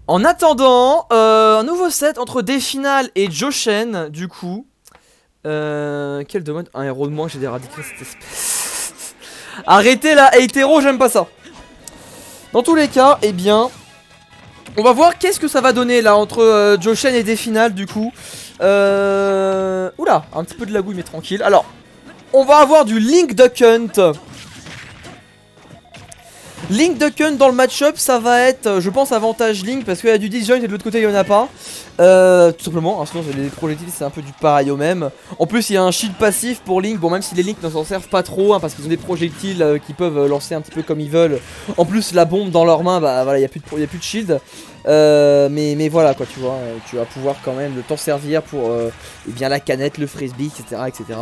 En attendant, un nouveau set entre Definal et Joshen, du coup. Quel dommage. Un héros de moins, j'ai éradiqué cette espèce. Arrêtez la hétéro, j'aime pas ça. Dans tous les cas, eh bien, on va voir qu'est-ce que ça va donner là entre Joshen et Definal, du coup. Oula, un petit peu de lagouille, mais tranquille. Alors, on va avoir du Link Duck Hunt. Link Duck Hunt dans le match-up, ça va être, je pense, avantage Link parce qu'il y a du disjoint et de l'autre côté il n'y en a pas. Tout simplement, hein, sinon les projectiles c'est un peu du pareil au même. En plus il y a un shield passif pour Link, bon même si les Link ne s'en servent pas trop hein, parce qu'ils ont des projectiles qui peuvent lancer un petit peu comme ils veulent. En plus la bombe dans leurs mains, bah voilà, il n'y a plus de shield. Mais voilà quoi, tu vois, tu vas pouvoir quand même t'en servir pour eh bien, la canette, le frisbee, etc. etc.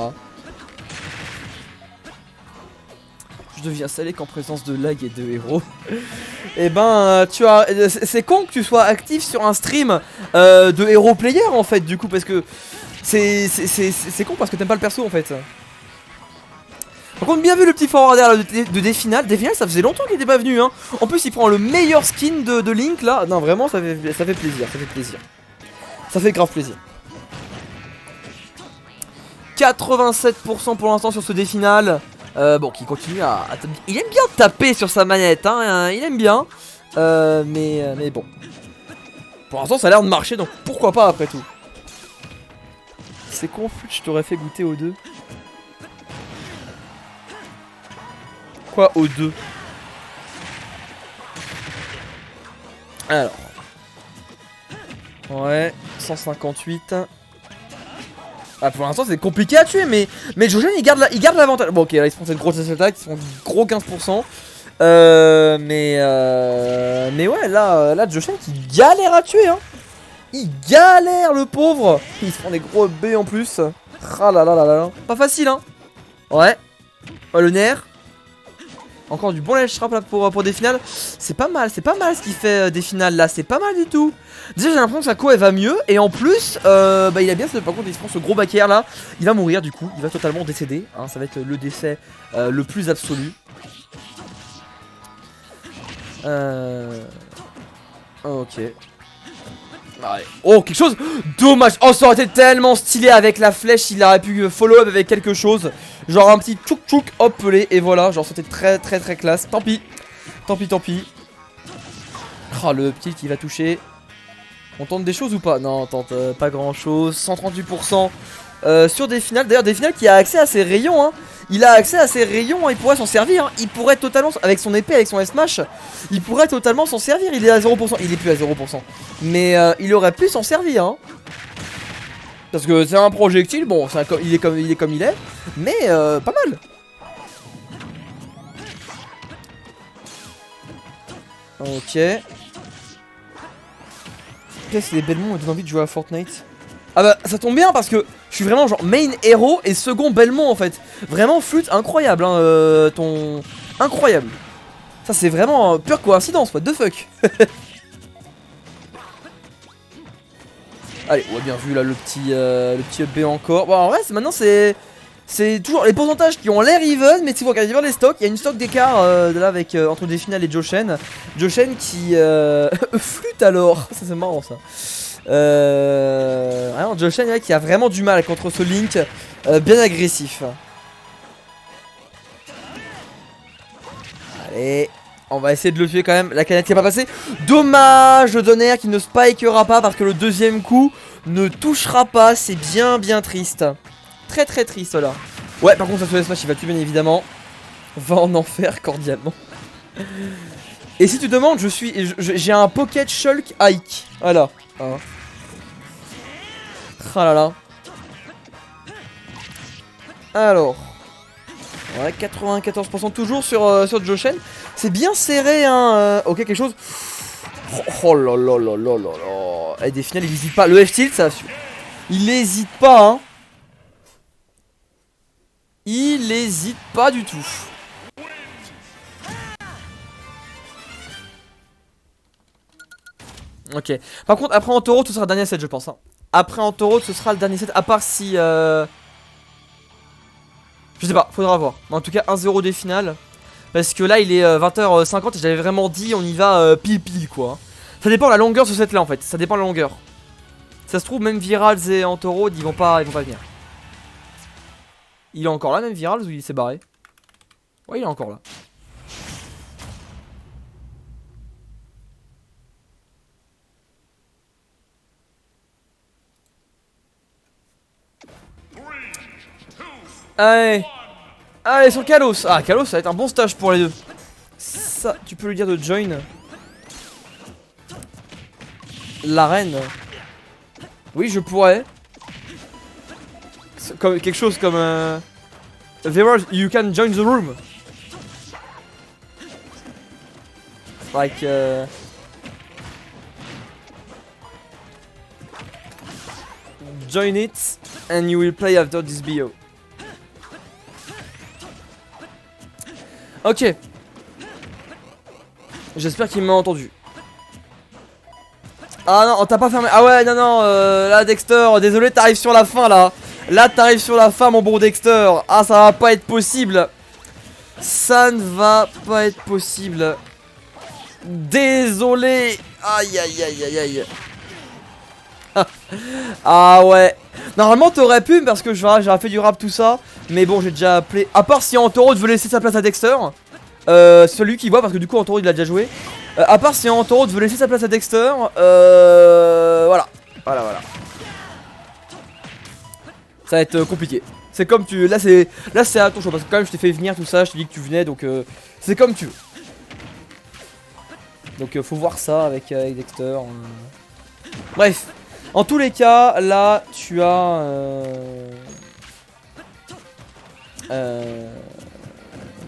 Je deviens salé qu'en présence de lag et de héros. Et ben tu as. C'est con que tu sois actif sur un stream de héros player en fait du coup parce que c'est con parce que t'aimes pas le perso en fait. Par contre bien vu le petit forward de Definal. Definal ça faisait longtemps qu'il était pas venu hein. En plus il prend le meilleur skin de Link là. Non vraiment ça fait plaisir, ça fait plaisir. Ça fait grave plaisir. 87% pour l'instant sur ce Definal. Bon, qui continue à il aime bien taper sur sa manette, hein, il aime bien. Mais bon. Pour l'instant, ça a l'air de marcher, donc pourquoi pas après tout. C'est con, je t'aurais fait goûter aux deux. Quoi, aux deux? Alors. Ouais, 158. Ah, pour l'instant c'est compliqué à tuer mais Joshen il garde l'avantage. Bon ok là il se prend cette grosse attaque, ils sont gros 15%. Mais ouais là Joshen qui galère à tuer hein. Il galère le pauvre. Il se prend des gros B en plus. Ah là là là là. Pas facile hein. Ouais. Oh, le nerf. Encore du bon ledge trap là pour Definal. C'est pas mal ce qu'il fait Definal là, c'est pas mal du tout. Déjà j'ai l'impression que sa co elle va mieux. Et en plus bah il a bien par contre il se prend ce gros back air là. Il va mourir du coup, il va totalement décéder hein, ça va être le décès le plus absolu. Ok. Allez. Oh quelque chose. Dommage. Oh ça aurait été tellement stylé avec la flèche. Il aurait pu follow up avec quelque chose. Genre un petit tchouk tchouk hop pelé. Et voilà genre c'était très très très classe. Tant pis. Tant pis. Oh le petit qui va toucher. On tente des choses ou pas? Non on tente pas grand chose. 138% sur Definal. D'ailleurs Definal qui a accès à ses rayons hein. Il a accès à ses rayons, il pourrait s'en servir hein. Il pourrait totalement, avec son épée, avec son S-Smash, il pourrait totalement s'en servir. Il est à 0%, il est plus à 0%. Mais il aurait pu s'en servir hein. Parce que c'est un projectile, bon il est comme il est. Mais pas mal. Ok. Qu'est-ce que les Belmont me donnent envie de jouer à Fortnite? Ah bah ça tombe bien parce que je suis vraiment genre main héros et second Belmont en fait. Vraiment flûte incroyable hein, ton... Incroyable. Ça c'est vraiment pure coïncidence, what the fuck. Allez, on a bien vu là le petit up B encore. Bon en vrai maintenant c'est toujours les pourcentages qui ont l'air even. Mais si vous regardez bien les stocks, il y a une stock d'écart là avec entre Definal et Joshen. Joshen qui flûte alors. Ça c'est marrant ça. Alors Joshen qui a vraiment du mal contre ce Link bien agressif. Allez, on va essayer de le tuer quand même. La canette qui n'est pas passée. Dommage le Donner qui ne spikera pas parce que le deuxième coup ne touchera pas. C'est bien triste. Très triste là. Ouais par contre ça se smash il va tuer bien évidemment. Va en enfer cordialement. Et si tu demandes j'ai un Pocket Shulk Ike. Voilà hein. Ah là là. Alors. Ouais, 94% toujours sur Joshen. C'est bien serré hein. Ok, quelque chose. Oh là là là là là là. Et Definal il hésite pas. Le F-tilt ça. Il hésite pas hein. Il hésite pas du tout. Ok. Par contre après en taureau ce sera le dernier set je pense hein. Après en taureau ce sera le dernier set. À part si je sais pas, faudra voir. Mais en tout cas 1-0 Definal. Parce que là il est 20h50 et j'avais vraiment dit on y va pile quoi. Ça dépend de la longueur de ce set là en fait, ça dépend de la longueur. Ça se trouve même Virals et Antorod ils vont pas venir. Il est encore là même Virals ou il s'est barré? Ouais il est encore là. Allez. Allez sur Kalos. Ah Kalos ça va être un bon stage pour les deux. Ça tu peux lui dire de join. L'arène. Oui je pourrais. Comme, quelque chose comme Viewers, you can join the room. Like join it and you will play after this bio. Ok. J'espère qu'il m'a entendu. Ah non, t'as pas fermé. Ah ouais, non, non, là Dexter, désolé, t'arrives sur la fin là. Là t'arrives sur la fin mon bon Dexter. Ah ça va pas être possible. Ça ne va pas être possible. Désolé. Aïe aïe aïe aïe aïe. Ah ouais. Normalement t'aurais pu parce que j'aurais fait du rap tout ça. Mais bon j'ai déjà appelé. À part si Antorod veut laisser sa place à Dexter. Celui qui voit parce que du coup Antorod il a déjà joué. À part si Antorod veut laisser sa place à Dexter. Voilà. Voilà. Ça va être compliqué. C'est comme tu. Là c'est à ton choix. Parce que quand même je t'ai fait venir tout ça. Je t'ai dit que tu venais donc c'est comme tu veux. Donc faut voir ça avec Dexter. Bref. En tous les cas, là tu as.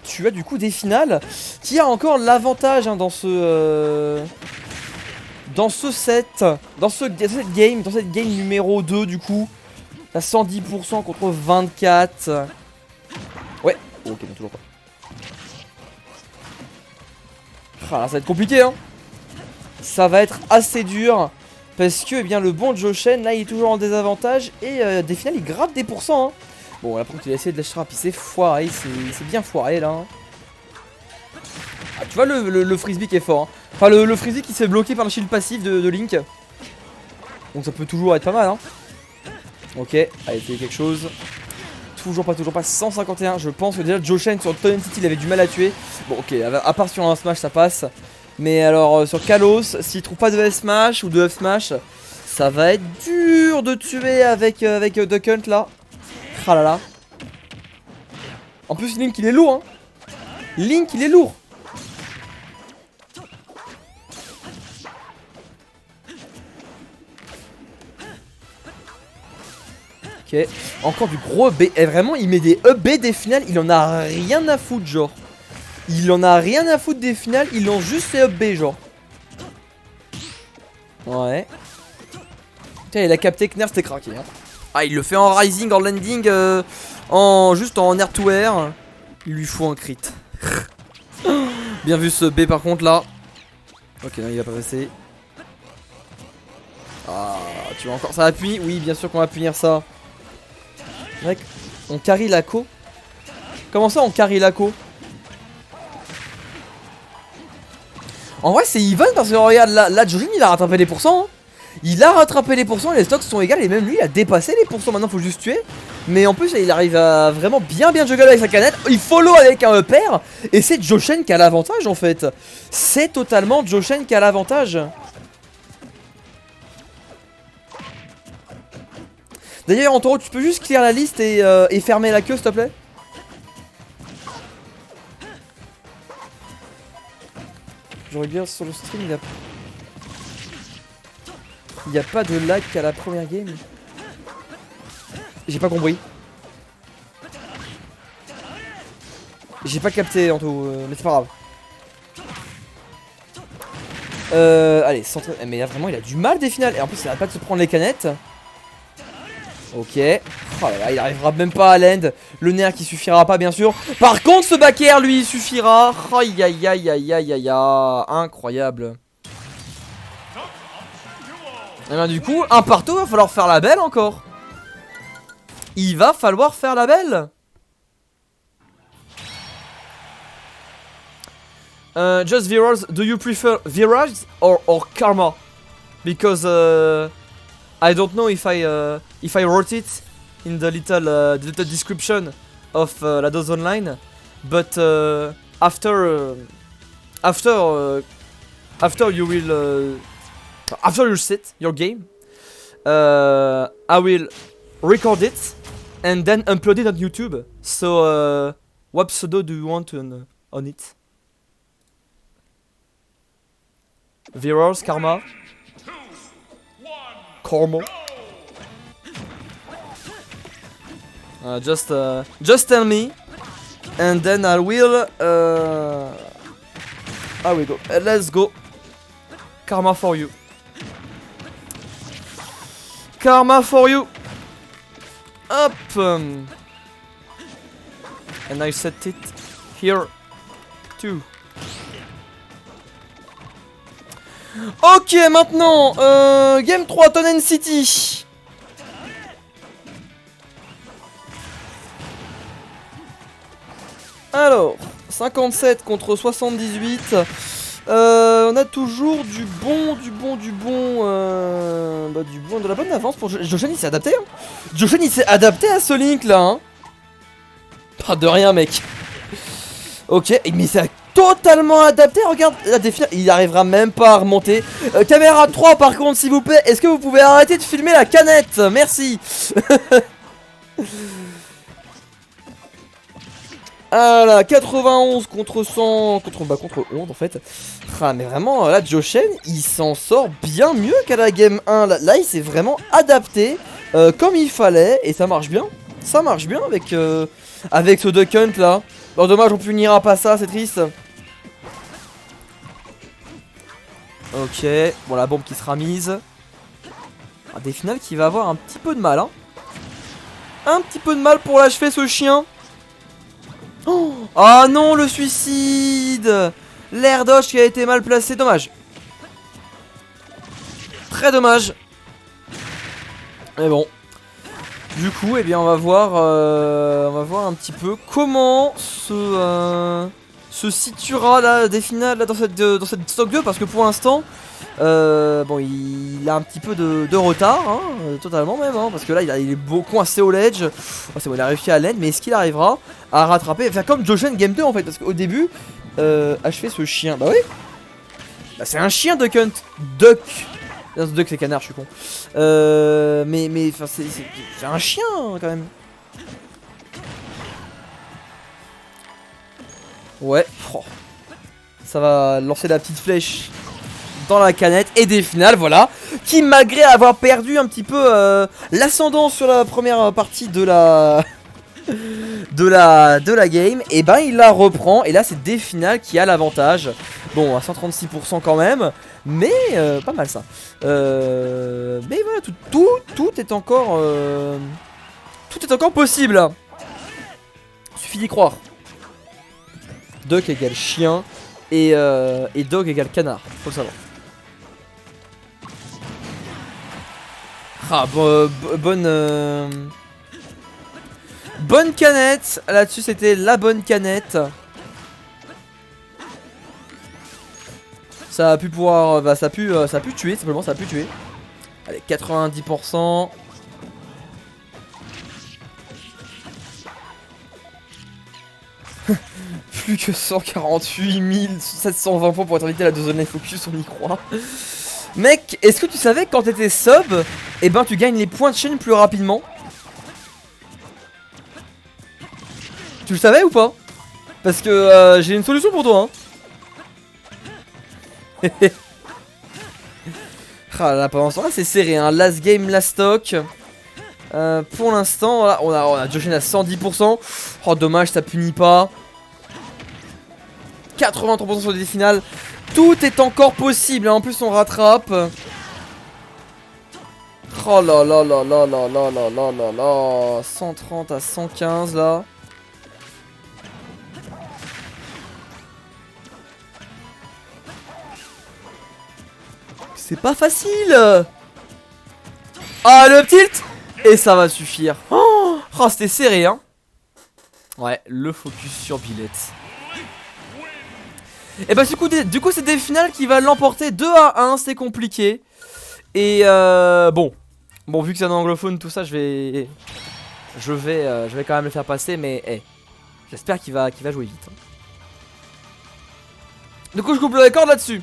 Tu as du coup des finales qui a encore l'avantage hein, dans ce set, dans cette game numéro 2 du coup. T'as 110% contre 24. Ouais, oh, ok, non, toujours pas. Ah, là, ça va être compliqué hein. Ça va être assez dur. Parce que eh bien, le bon Joshen là il est toujours en désavantage. Et des finales il gratte des pourcents hein. Bon là par contre il a essayé de lâcher trap, il s'est foiré, c'est bien foiré là. Ah, tu vois le frisbee qui est fort hein. Enfin le frisbee qui s'est bloqué par le shield passif de Link. Donc ça peut toujours être pas mal hein. Ok, allez fait quelque chose. Toujours pas 151. Je pense que déjà Joshen sur Tony City il avait du mal à tuer. Bon ok, à part sur un smash ça passe. Mais alors sur Kalos, s'il trouve pas de S-Smash ou de F-Smash, ça va être dur de tuer avec Duck Hunt là. Ah là là. En plus Link il est lourd hein. Link il est lourd. Ok. Encore du gros B. Et vraiment il met des EB des finales. Il en a rien à foutre genre. Il en a rien à foutre des finales. Ils l'ont juste fait EB genre. Ouais. Tiens il a capté que Nerf c'était craqué hein. Ah il le fait en rising, en landing, juste en air to air. Il lui faut un crit. Bien vu ce B par contre là. Ok non il va pas passer. Ah tu vas encore. Ça va punir. Oui bien sûr qu'on va punir ça. Mec on carry la co. Comment ça on carry la co? En vrai c'est even parce que regarde là Jojin il a rattrapé les pourcents hein. Il a rattrapé les pourcents, les stocks sont égales et même lui il a dépassé les pourcents. Maintenant faut juste tuer. Mais en plus il arrive à vraiment bien juggle avec sa canette. Il follow avec un upper. Et c'est Joshen qui a l'avantage en fait. C'est totalement Joshen qui a l'avantage. D'ailleurs Antoro tu peux juste clear la liste et fermer la queue s'il te plaît. Je regarde sur le stream il n'y a pas de lag qu'à la première game. J'ai pas compris. J'ai pas capté Anto, mais c'est pas grave. Allez, centre. Mais là vraiment il a du mal des finales. Et en plus il arrête pas de se prendre les canettes. Ok. Oh là là, il arrivera même pas à l'end. Le nerf qui suffira pas bien sûr. Par contre ce back air lui il suffira. Aïe aïe aïe aïe aïe aïe aïe. Incroyable. Et bien du coup, un partout, va falloir faire la belle encore. Il va falloir faire la belle. Just Virals, do you prefer Virals or Karma? Because I don't know if I wrote it in the little description of Lados Online, but after you will after you set your game, I will record it and then upload it on YouTube. So what pseudo do you want on it? Virals, Karma, Cormo. Just tell me, and then I will go. Let's go. Karma for you. Karma for you. Up. And I set it here too. Ok, maintenant, Game 3, Tonen City. Alors, 57 contre 78. On a toujours du bon de la bonne avance pour Joshen. Il s'est adapté, hein. Joshen, il s'est adapté à ce Link là, hein. Pas de rien, mec. Ok, mais c'est totalement adapté. Regarde, la défi, il arrivera même pas à remonter. Caméra 3 par contre, s'il vous plaît. Est-ce que vous pouvez arrêter de filmer la canette? Merci. Voilà, 91 contre 100, contre 11 en fait. Ah, mais vraiment, là, Joshen, il s'en sort bien mieux qu'à la game 1. Là, il s'est vraiment adapté comme il fallait. Et ça marche bien. Ça marche bien avec ce Duck Hunt là. Bon, dommage, on punira pas ça, c'est triste. Ok, bon, la bombe qui sera mise. Ah, des finales qui va avoir un petit peu de mal, hein. Un petit peu de mal pour l'achever, ce chien. Oh non, le suicide. L'air dodge qui a été mal placé, dommage. Très dommage. Mais bon. Du coup, eh bien, on va voir un petit peu comment se situera là des finales là, dans cette stock 2, parce que pour l'instant, bon, il a un petit peu de retard, hein, totalement même, hein, parce que là, il est beaucoup coincé au ledge. Oh, c'est bon, il a réussi à l'end, mais est-ce qu'il arrivera à rattraper, faire comme Joshen Game 2 en fait, parce qu'au début, achever ce chien, bah oui, bah, c'est un chien Duck Hunt, Duck. Non, ce Duck c'est canard, je suis con. Mais enfin, c'est un chien quand même. Ouais. Oh. Ça va lancer la petite flèche dans la canette. Et des finales, voilà. Qui, malgré avoir perdu un petit peu l'ascendant sur la première partie de la game, et ben il la reprend. Et là, c'est des finales qui a l'avantage. Bon, à 136% quand même. Mais pas mal ça. Mais voilà, tout est encore possible. Suffit d'y croire. Duck égale chien et dog égale canard. Faut le savoir. Ah, bonne canette. Là-dessus, c'était la bonne canette. Ça a pu pouvoir, bah ça a pu tuer, simplement ça a pu tuer. Allez, 90%. Plus que 148 720 points pour être invité à la 2 online focus, on y croit. Mec, est-ce que tu savais que quand t'étais sub, et ben tu gagnes les points de chaîne plus rapidement? Tu le savais ou pas? Parce que j'ai une solution pour toi, hein. Ah là, pendant ce temps là c'est serré, hein. Last game, last stock. Pour l'instant, voilà, on a Joshen à 110%. Oh dommage, ça punit pas. 83% sur les finales. Tout est encore possible, hein. En plus on rattrape. Oh là là là là là là là là là là. 130 à 115 là. C'est pas facile. Ah, le tilt. Et ça va suffire. Oh, c'était serré, hein. Ouais, le focus sur Billette. Et bah du coup c'est des finales qui va l'emporter 2-1, c'est compliqué. Et bon, vu que c'est un anglophone tout ça, je vais quand même le faire passer, mais hey, j'espère qu'il va jouer vite. Du coup je coupe le record là-dessus.